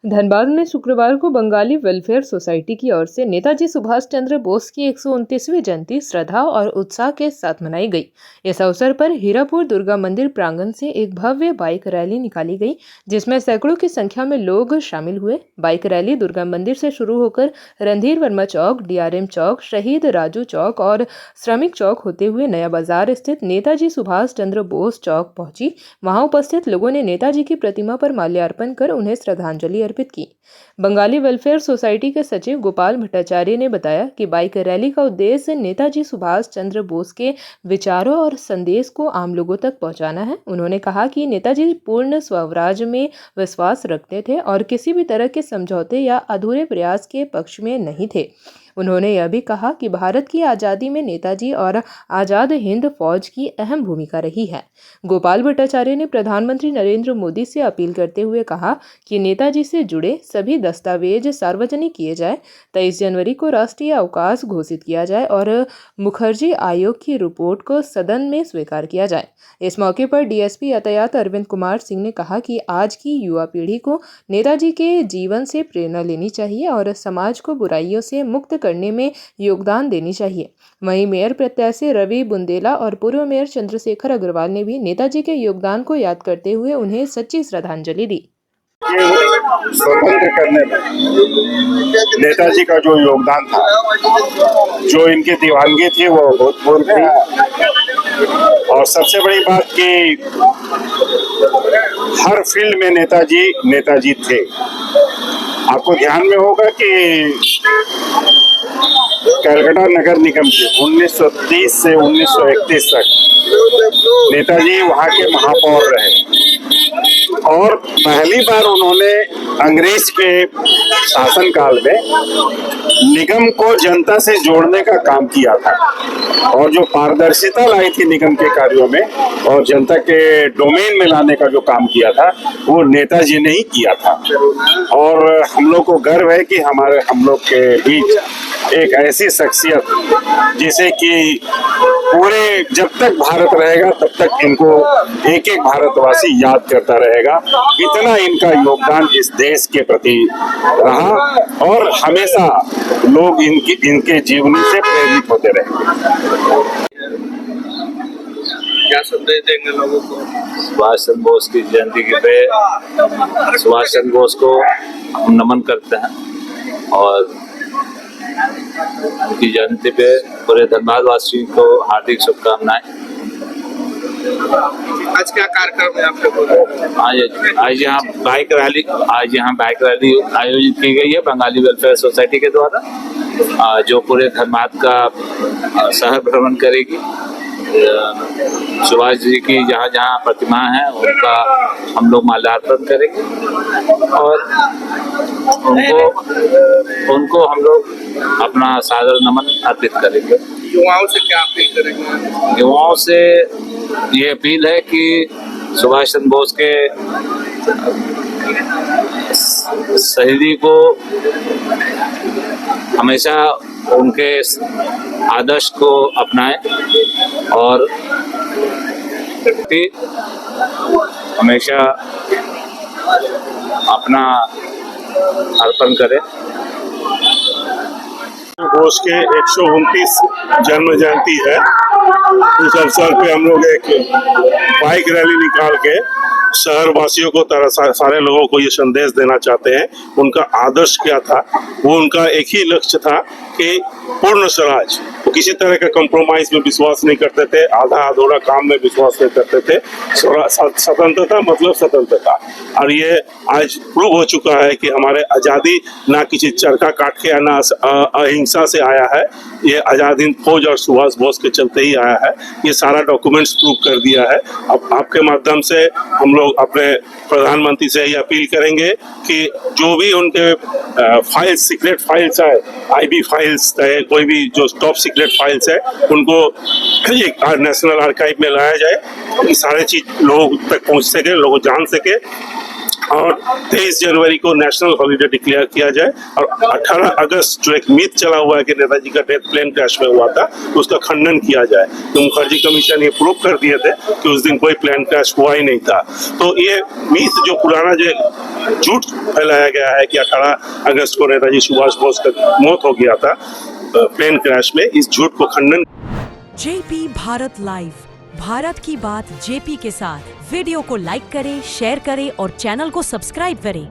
धनबाद में शुक्रवार को बंगाली वेलफेयर सोसाइटी की ओर से नेताजी सुभाष चंद्र बोस की 129वीं जयंती श्रद्धा और उत्साह के साथ मनाई गई। इस अवसर पर हीरापुर दुर्गा मंदिर प्रांगण से एक भव्य बाइक रैली निकाली गई, जिसमें सैकड़ों की संख्या में लोग शामिल हुए। बाइक रैली दुर्गा मंदिर से शुरू होकर रणधीर वर्मा चौक, DRM चौक, शहीद राजू चौक और श्रमिक चौक होते हुए नया बाजार स्थित नेताजी सुभाष चंद्र बोस चौक पहुंची। वहां उपस्थित लोगों ने नेताजी की प्रतिमा पर माल्यार्पण कर उन्हें श्रद्धांजलि अर्पित की। बंगाली वेलफेयर सोसाइटी के सचिव गोपाल भट्टाचार्य ने बताया कि बाइक रैली का उद्देश्य नेताजी सुभाष चंद्र बोस के विचारों और संदेश को आम लोगों तक पहुंचाना है। उन्होंने कहा कि नेताजी पूर्ण स्वराज में विश्वास रखते थे और किसी भी तरह के समझौते या अधूरे प्रयास के पक्ष में नहीं थे। उन्होंने यह भी कहा कि भारत की आज़ादी में नेताजी और आज़ाद हिंद फौज की अहम भूमिका रही है। गोपाल भट्टाचार्य ने प्रधानमंत्री नरेंद्र मोदी से अपील करते हुए कहा कि नेताजी से जुड़े सभी दस्तावेज सार्वजनिक किए जाए, 23 जनवरी को राष्ट्रीय अवकाश घोषित किया जाए और मुखर्जी आयोग की रिपोर्ट को सदन में स्वीकार किया जाए। इस मौके पर DSP यातायात अरविंद कुमार सिंह ने कहा कि आज की युवा पीढ़ी को नेताजी के जीवन से प्रेरणा लेनी चाहिए और समाज को बुराइयों से मुक्त करने में योगदान देनी चाहिए। वहीं मेयर प्रत्याशी रवि बुंदेला और पूर्व मेयर चंद्रशेखर अग्रवाल ने भी नेताजी के योगदान को याद करते हुए उन्हें सच्ची श्रद्धांजलि दी। स्वतंत्र करने में नेताजी का जो योगदान था, जो इनकी दीवानगी थी, वो अभूतपूर्व थी। और सबसे बड़ी बात कि हर फील्ड में नेताजी थे। आपको ध्यान में होगा कि कलकत्ता नगर निगम के 1930 से 1931 तक नेताजी वहाँ के महापौर रहे और पहली बार उन्होंने अंग्रेज के शासनकाल में निगम को जनता से जोड़ने का काम किया था और जो पारदर्शिता लाई थी निगम के कार्यों में और जनता के डोमेन में लाने का जो काम किया था, वो नेताजी ने ही किया था। और हम लोग को गर्व है कि हम लोग के बीच एक ऐसी शख्सियत जिसे कि पूरे जब तक भारत रहेगा तब तक इनको एक एक भारतवासी याद करता रहेगा। इतना इनका योगदान इस देश के प्रति रहा और हमेशा लोग इनके जीवनी से प्रेरित होते रहे। क्या संदेश देंगे लोगों को? सुभाष चंद्र बोस की जयंती पे सुभाष चंद्र बोस को हम नमन करते हैं और उनकी जयंती पे पूरे धनबाद वासियों को हार्दिक शुभकामनाएं। आज क्या कार्यक्रम है आप लोगों का? आज यहाँ बाइक रैली आयोजित की गई है बंगाली वेलफेयर सोसाइटी के द्वारा, जो पूरे धनबाद का शहर भ्रमण करेगी। सुभाष जी की जहाँ जहाँ प्रतिमा है उनका हम लोग माल्यार्पण करेंगे और उनको हम लोग अपना सादर नमन अर्पित करेंगे। युवाओं से क्या अपील करेंगे? युवाओं से ये अपील है कि सुभाष चंद्र बोस के शहीदी को हमेशा उनके आदर्श को अपनाएं और हमेशा अपना अर्पण करें। बोस के 129 जन्म जयंती है। उस अवसर पे हम लोग एक बाइक रैली निकाल के शहर वासियों को सारे लोगों को ये संदेश देना चाहते हैं। उनका आदर्श क्या था? वो उनका एक ही लक्ष्य था कि पूर्ण स्वराज। वो किसी तरह का कंप्रोमाइज में विश्वास नहीं करते थे, आधा अधूरा काम में विश्वास नहीं करते थे। स्वतंत्रता मतलब स्वतंत्रता। और ये आज प्रूव हो चुका है कि हमारे आज़ादी ना किसी चरखा काट के या ना अहिंसा से आया है। ये आज़ाद हिंद फौज और सुभाष बोस के चलते ही आया है। ये सारा डॉक्यूमेंट्स प्रूव कर दिया है। अब आपके माध्यम से हम लोग अपने प्रधानमंत्री से यही अपील करेंगे कि जो भी उनके फाइल्स, सीक्रेट फाइल्स है, IB फाइल्स है, कोई भी जो टॉप सीक्रेट फाइल्स है, उनको एक नेशनल आर्काइव में लाया जाए कि सारे चीज लोगों तक पहुंच सके, लोग जान सके। और 23 जनवरी को नेशनल हॉलीडे डिक्लेयर किया जाए और 18 अगस्त जो एक मिथ चला हुआ है कि नेताजी का डेथ प्लेन क्रैश में हुआ था उसका खंडन किया जाए। तो मुखर्जी कमीशन ये प्रूव कर दिए थे कि उस दिन कोई प्लेन क्रैश हुआ ही नहीं था। तो ये मिथ जो पुराना जो झूठ फैलाया गया है कि 18 अगस्त को नेताजी सुभाष बोस का मौत हो गया था प्लेन क्रैश में, इस झूठ को खंडन। जेपी भारत लाइव, भारत की बात जेपी के साथ। वीडियो को लाइक करें, शेयर करें और चैनल को सब्सक्राइब करें।